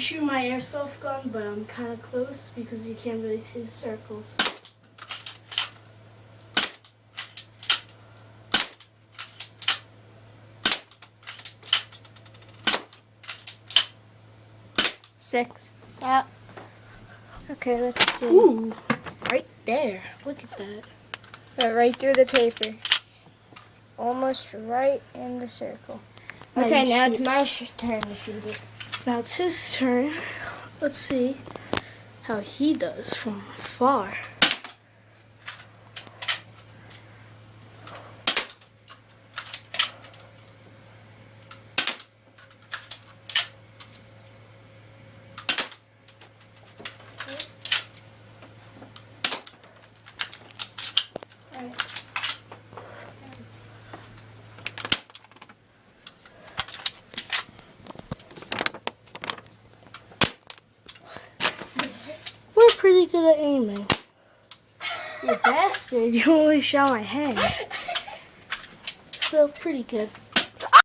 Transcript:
Shoot my airsoft gun, but I'm kind of close because you can't really see the circles. Six. Yeah. Okay, let's see. Ooh, right there. Look at that. Right through the paper. Almost right in the circle. Okay, now it's my turn to shoot it. Now it's his turn. Let's see how he does from far. We're pretty good at aiming. You bastard, you only shot my head. Still pretty good.